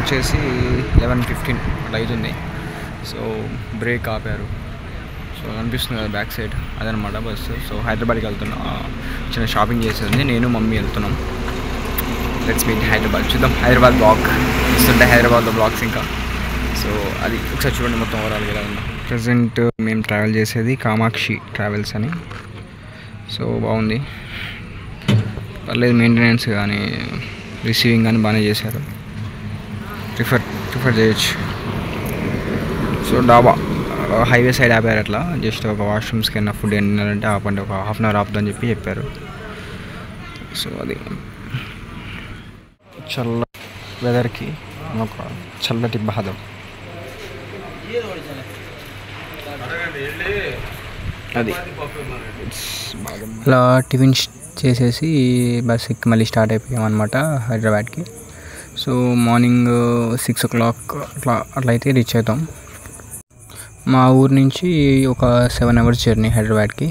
వచ్చేసి 11:15 అట్లా అవుతుంది. సో బ్రేక్ ఆపారు. సో అనిపిస్తుంది కదా బ్యాక్ సైడ్, అదనమాట బస్సు. సో హైదరాబాద్కి వెళ్తున్నా, చిన్న షాపింగ్ చేసేది, నేను మమ్మీ వెళ్తున్నాం. Let's meet Hyderabad. చూద్దాం హైదరాబాద్ బ్లాగ్ ఇస్తుంటాయి, హైదరాబాద్లో బ్లాగ్స్ ఇంకా. సో అది ఒకసారి చూడండి మొత్తం ఓవరాల్గా ఎలా ఉందో. ప్రజెంట్ మేము ట్రావెల్ చేసేది కామాక్షి ట్రావెల్స్ అని. సో బాగుంది, పర్లేదు, మెయింటెనెన్స్ కానీ రిసీవింగ్ కానీ బాగానే చేశారు, ప్రిఫర్ చేయొచ్చు. సో డాబా హైవే సైడ్ ఆపారు, అట్లా జస్ట్ ఒక వాష్రూమ్స్కి అయినా ఫుడ్ తినాలంటే ఆపండి, ఒక హాఫ్ అన్ అవర్ ఆపుదని చెప్పారు. సో అది చల్ల వెదర్కి ఒక చల్లటి బాధ. అది అలా టిఫిన్ చేసేసి బస్ ఎక్కి మళ్ళీ స్టార్ట్ అయిపోయాం అనమాట హైదరాబాద్కి. సో మార్నింగ్ 6 o'clock అట్లా అయితే రీచ్ అవుతాం. మా ఊరు నుంచి ఒక 7 hours జర్నీ హైదరాబాద్కి.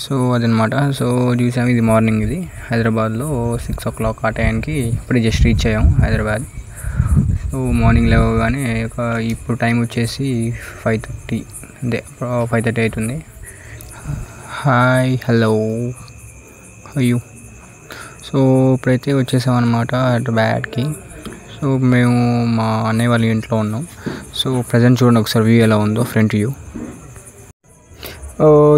సో అదనమాట. సో చూసాము, ఇది మార్నింగ్, ఇది హైదరాబాద్లో 6 o'clock ఆ టైంకి ఇప్పుడు జస్ట్ రీచ్ అయ్యాం హైదరాబాద్. సో మార్నింగ్ లేవగానే ఇప్పుడు టైం వచ్చేసి 5:30, అంతే 5:30 అవుతుంది. హాయ్, హలో, అయ్యో. సో ఇప్పుడైతే వచ్చేసామన్నమాట హైదరాబాద్కి. సో మేము మా అన్నయ్య వాళ్ళ ఇంట్లో ఉన్నాం. సో ప్రజెంట్ చూడండి ఒకసారి వ్యూ ఎలా ఉందో, ఫ్రంట్ వ్యూ.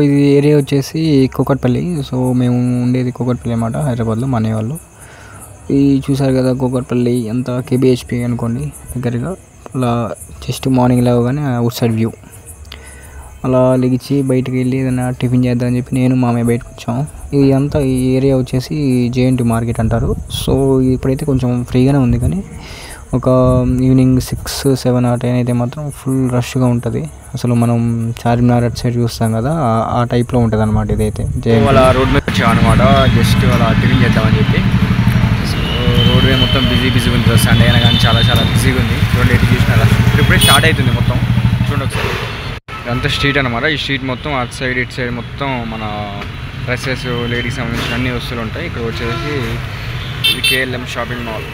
ఇది ఏరియా వచ్చేసి కూకట్పల్లి. సో మేము ఉండేది కూకట్పల్లి అన్నమాట హైదరాబాద్లో, మా అన్నయ్య వాళ్ళు. ఈ చూసారు కదా కూకట్పల్లి, అంత KBHP అనుకోండి దగ్గరగా. అలా జస్ట్ మార్నింగ్ లేవగానే అవుట్ సైడ్ వ్యూ. అలా లెగిచి బయటకు వెళ్ళి ఏదైనా టిఫిన్ చేద్దామని చెప్పి నేను మామయ్య బయటకు వచ్చాము. ఇది అంతా ఈ ఏరియా వచ్చేసి JNT మార్కెట్ అంటారు. సో ఇప్పుడైతే కొంచెం ఫ్రీగానే ఉంది, కానీ ఒక ఈవినింగ్ 6, 7 ఆ టైం అయితే మాత్రం ఫుల్ రష్గా ఉంటుంది. అసలు మనం చార్మినార్ అటు సైడ్ చూస్తాం కదా, ఆ టైప్లో ఉంటుంది అనమాట ఇదైతే. అలా రోడ్ మీద వచ్చామన్నమాట, జస్ట్ అలా టిఫిన్ చేద్దామని చెప్పి. సో రోడ్ మీద మొత్తం బిజీగా ఉంది, సండే అయినా కానీ చాలా బిజీగా ఉంది. చూడండి ఎటు చూసినారా, ఇప్పుడే స్టార్ట్ అవుతుంది మొత్తం. చూడండి ఒకసారి, ఇదంతా స్ట్రీట్ అనమాట. ఈ స్ట్రీట్ మొత్తం అటు సైడ్ ఇటు సైడ్ మొత్తం మన డ్రెస్సెస్, లేడీస్ సంబంధించిన అన్ని వస్తువులు ఉంటాయి. ఇక్కడ వచ్చేసి ఇది KLM షాపింగ్ మాల్.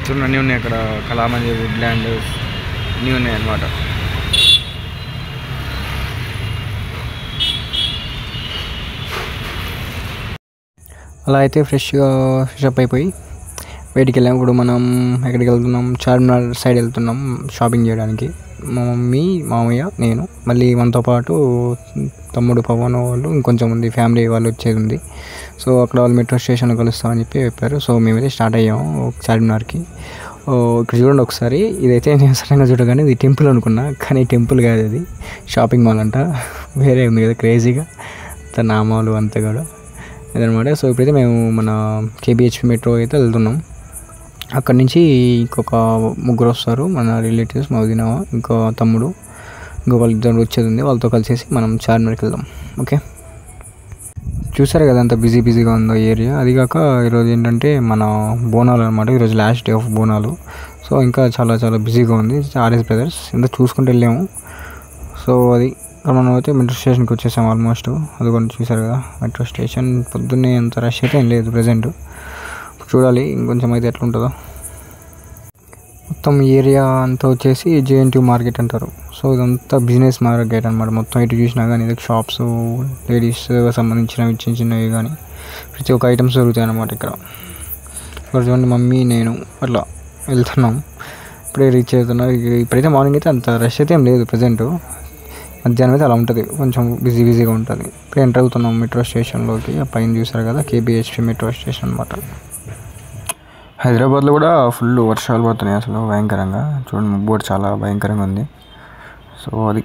చూడండి అన్నీ ఉన్నాయి అక్కడ, కళామంజరి, వుడ్ల్యాండ్ అన్నీ ఉన్నాయి అన్నమాట. అలా అయితే ఫ్రెష్అప్ అయిపోయి బయటికి వెళ్ళాం. ఇప్పుడు మనం ఎక్కడికి వెళ్తున్నాం, చార్మినార్ సైడ్ వెళ్తున్నాం షాపింగ్ చేయడానికి. మా మమ్మీ, మామయ్య, నేను, మళ్ళీ మనతో పాటు తమ్ముడు పవన్ వాళ్ళు, ఇంకొంచెం మంది ఫ్యామిలీ వాళ్ళు వచ్చేది ఉంది. సో అక్కడ వాళ్ళు మెట్రో స్టేషన్లో కలుస్తామని చెప్పారు. సో మేమైతే స్టార్ట్ అయ్యాము చార్మినార్కి. ఇక్కడ చూడండి ఒకసారి, ఇదైతే నేను సడన్గా చూడగానే ఇది టెంపుల్ అనుకున్నా, కానీ టెంపుల్ కాదు, అది షాపింగ్ మాల్ అంట. వేరే ఉంది కదా క్రేజీగా, అంత నామాలు అంతా కూడా అదనమాట. సో ఇప్పుడైతే మేము మన KBHP మెట్రో అయితే వెళ్తున్నాం. అక్కడి నుంచి ఇంకొక 3 వస్తారు, మన రిలేటివ్స్, మా వదిన, ఇంకో తమ్ముడు, ఇంకో వాళ్ళిద్దరు వచ్చేది ఉంది. వాళ్ళతో కలిసేసి మనం చార్మినార్కి వెళ్దాం. ఓకే, చూసారు కదా అంత బిజీగా ఉందో ఏరియా. అది కాక ఈరోజు ఏంటంటే మన బోనాలు అనమాట, ఈరోజు last day of Bonalu. So ఇంకా చాలా బిజీగా ఉంది. RS బ్రదర్స్ ఎంత చూసుకుంటూ వెళ్ళాము. సో అది మనం అయితే మెట్రో స్టేషన్కి వచ్చేసాం ఆల్మోస్ట్. అది కూడా చూసారు కదా మెట్రో స్టేషన్. పొద్దున్నే అంత రష్ అయితే ఏం లేదు ప్రజెంట్. చూడాలి ఇంకొంచెం అయితే ఎట్లా ఉంటుందో. మొత్తం ఏరియా అంతా వచ్చేసి JNT మార్కెట్ అంటారు. సో ఇదంతా బిజినెస్ మార్కెట్ అనమాట. మొత్తం ఇటు చూసినా కానీ ఇది షాప్స్, లేడీస్ సంబంధించినవి చిన్నవి కానీ ప్రతి ఒక్క ఐటమ్స్ దొరుకుతాయి అన్నమాట ఇక్కడ. ఇక్కడ చూడండి మమ్మీ, నేను అట్లా వెళ్తున్నాం. ఇప్పుడే రీచ్ అవుతున్నాం. ఇప్పుడైతే మార్నింగ్ అయితే అంత రష్ అయితే ఏం లేదు ప్రజెంట్. మధ్యాహ్నం అయితే అలా ఉంటుంది, కొంచెం బిజీగా ఉంటుంది. ఇప్పుడు ఎంటర్ అవుతున్నాం మెట్రో స్టేషన్లోకి. పైన చూసారు కదా KBHP మెట్రో స్టేషన్ అనమాట. హైదరాబాద్లో కూడా ఫుల్ వర్షాలు పడుతున్నాయి అసలు భయంకరంగా. చూడండి మబ్బు కూడా చాలా భయంకరంగా ఉంది. సో అది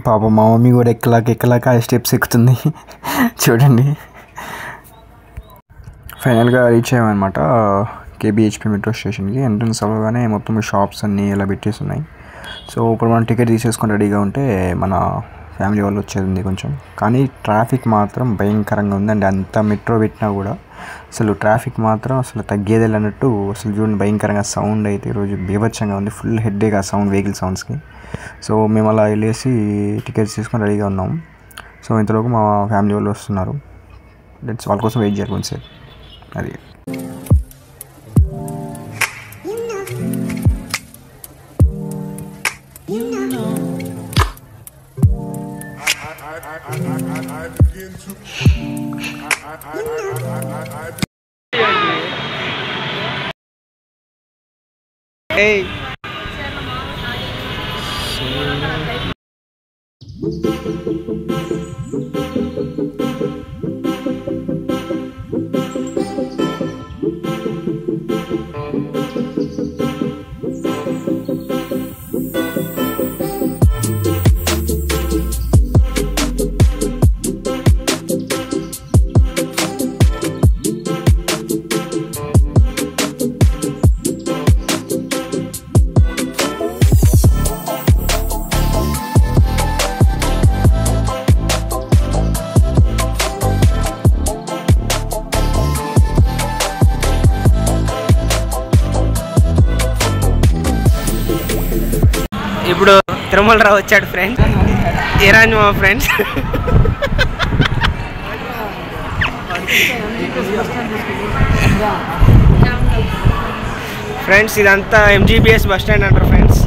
పాప మా మమ్మీ కూడా ఎక్కలాక స్టెప్స్ ఎక్కుతుంది చూడండి. ఫైనల్గా రీచ్ అయ్యామన్నమాట KBHP మెట్రో స్టేషన్కి. ఎంట్రన్స్ అవ్వగానే మొత్తం షాప్స్ అన్నీ ఇలా పెట్టేసి ఉన్నాయి. సో ఇప్పుడు మనం టికెట్ తీసేసుకొని రెడీగా ఉంటే మన ఫ్యామిలీ వాళ్ళు వచ్చేది ఉంది కొంచెం. కానీ ట్రాఫిక్ మాత్రం భయంకరంగా ఉందండి. అంత మెట్రో పెట్టినా కూడా అసలు ట్రాఫిక్ మాత్రం అసలు తగ్గేదే అన్నట్టు. అసలు చూడండి భయంకరంగా సౌండ్ అయితే ఈరోజు బీభత్సంగా ఉంది. ఫుల్ హెడ్ఏక్ ఆ సౌండ్, వెహికల్ సౌండ్స్కి. సో మేము అలా వెళ్ళేసి టికెట్స్ తీసుకొని రెడీగా ఉన్నాం. సో ఇంతలోపు మా ఫ్యామిలీ వాళ్ళు వస్తున్నారు. లెట్స్ వాళ్ళ కోసం వెయిట్ చేయాలి కొంచెం. అది ఇప్పుడు తిరుమల రావు వచ్చాడు ఫ్రెండ్స్. ఇరాన్ మా ఫ్రెండ్స్. ఫ్రెండ్స్ ఇదంతా ఎంజీబీఎస్ బస్ స్టాండ్ అంటారు ఫ్రెండ్స్.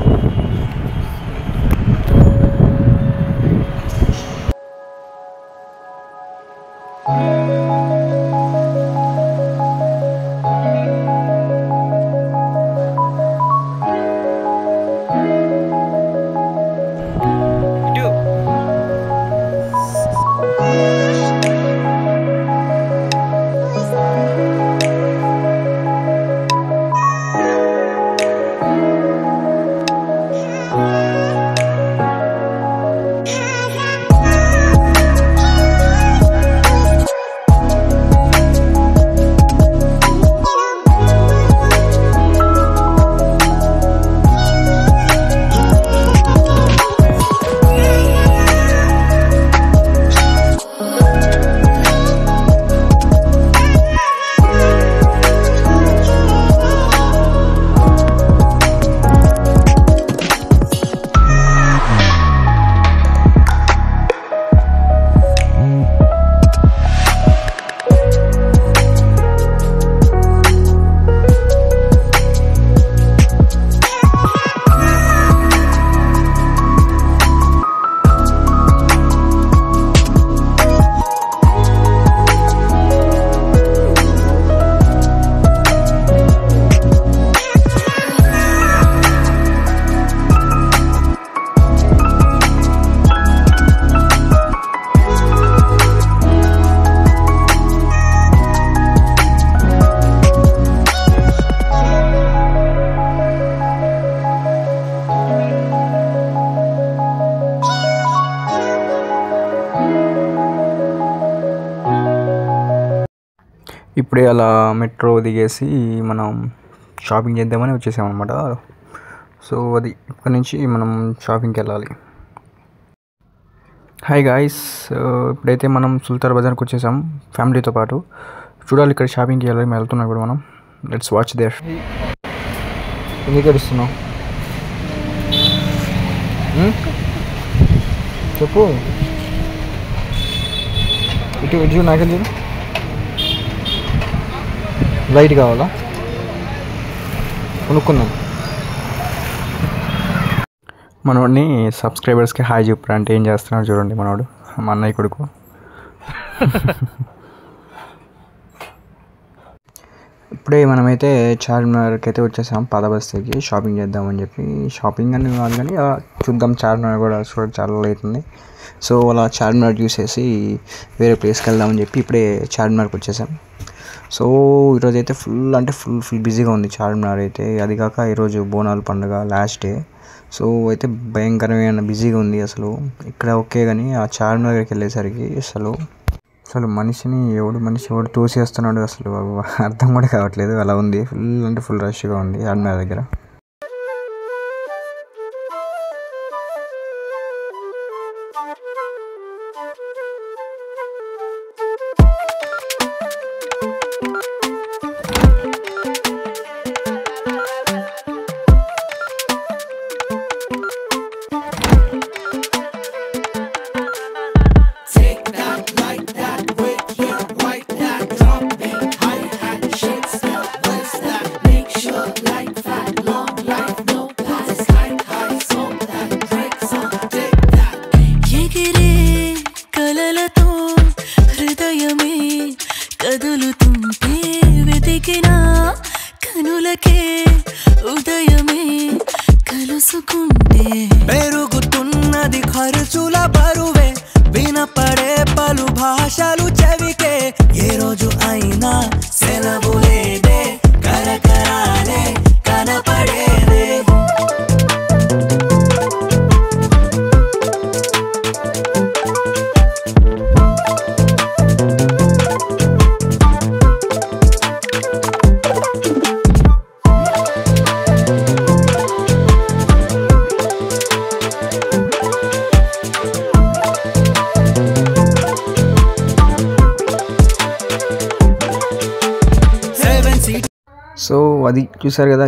ఇప్పుడే అలా మెట్రో దిగేసి మనం షాపింగ్ చేద్దామని వచ్చేసామన్నమాట. సో అది ఇక్కడి నుంచి మనం షాపింగ్కి వెళ్ళాలి. హాయ్ గాయ్స్, ఇప్పుడైతే మనం సుల్తాన్ బజార్కి వచ్చేసాం ఫ్యామిలీతో పాటు. చూడాలి ఇక్కడ షాపింగ్కి వెళ్ళాలి, మేము వెళ్తున్నాం ఇప్పుడు మనం. Let's watch there. ఎందుకు గడుస్తున్నావు చెప్పు. ఇటు నాకెళ్ళి లైట్ కావాలా కొనుక్కున్నాం. మనవాడిని సబ్స్క్రైబర్స్కి హాయ్ చెప్పరా అంటే ఏం చేస్తున్నాడు చూడండి మనవాడు, మా అన్నయ్య కొడుకు. ఇప్పుడే మనమైతే చార్మినార్కి అయితే వచ్చేసాం, పాదబస్తీకి షాపింగ్ చేద్దామని చెప్పి. షాపింగ్ అని కాదు కానీ చూద్దాం, చార్మినార్ కూడా చాలా అవుతుంది. సో అలా చార్మినార్ చూసేసి వేరే ప్లేస్కి వెళ్దామని చెప్పి ఇప్పుడే చార్మినార్కి వచ్చేసాం. సో ఈరోజు అయితే ఫుల్ బిజీగా ఉంది చార్మినార్ అయితే. అది కాక ఈరోజు బోనాల పండుగ లాస్ట్ డే. సో అయితే భయంకరమైన బిజీగా ఉంది అసలు. ఇక్కడ ఓకే కానీ ఆ చార్మినార్ దగ్గరికి వెళ్ళేసరికి అసలు మనిషి ఎవడు తోసేస్తున్నాడు అసలు అర్థం కూడా కావట్లేదు. అలా ఉంది, ఫుల్ రష్గా ఉంది చార్మినార్ దగ్గర. Take ఉదయమే కలుసుకుంటే పెరుగుతున్నది ఖర్చుల బరువే వినపడే పలు భాషలు చెవికే ఏ రోజు అయినా సెలవు లేదే కరకరాలే కనపడేదే సో అది చూసారు కదా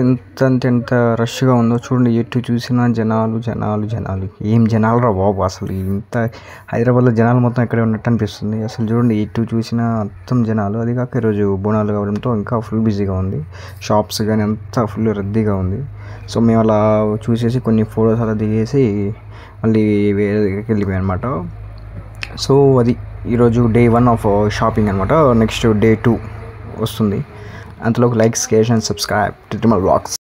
ఎంత రష్గా ఉందో చూడండి. ఎటు చూసినా జనాలు జనాలు జనాలు ఏం జనాలు రా బాబు. అసలు ఇంత హైదరాబాద్లో జనాలు మొత్తం ఇక్కడే ఉన్నట్టు అనిపిస్తుంది. అసలు చూడండి ఎటు చూసినా మొత్తం జనాలు. అది కాక ఈరోజు బోనాలు కావడంతో ఇంకా ఫుల్ బిజీగా ఉంది. షాప్స్ కానీ అంతా ఫుల్ రద్దీగా ఉంది. సో మేము అలా చూసేసి కొన్ని ఫొటోస్ అలా దిగేసి మళ్ళీ వేరే దగ్గరికి వెళ్ళిపోయాం అనమాట. సో అది ఈరోజు డే 1 ఆఫ్ షాపింగ్ అనమాట. నెక్స్ట్ డే 2 వస్తుంది. అంతలోకి like, share and subscribe to Tirumala vlogs.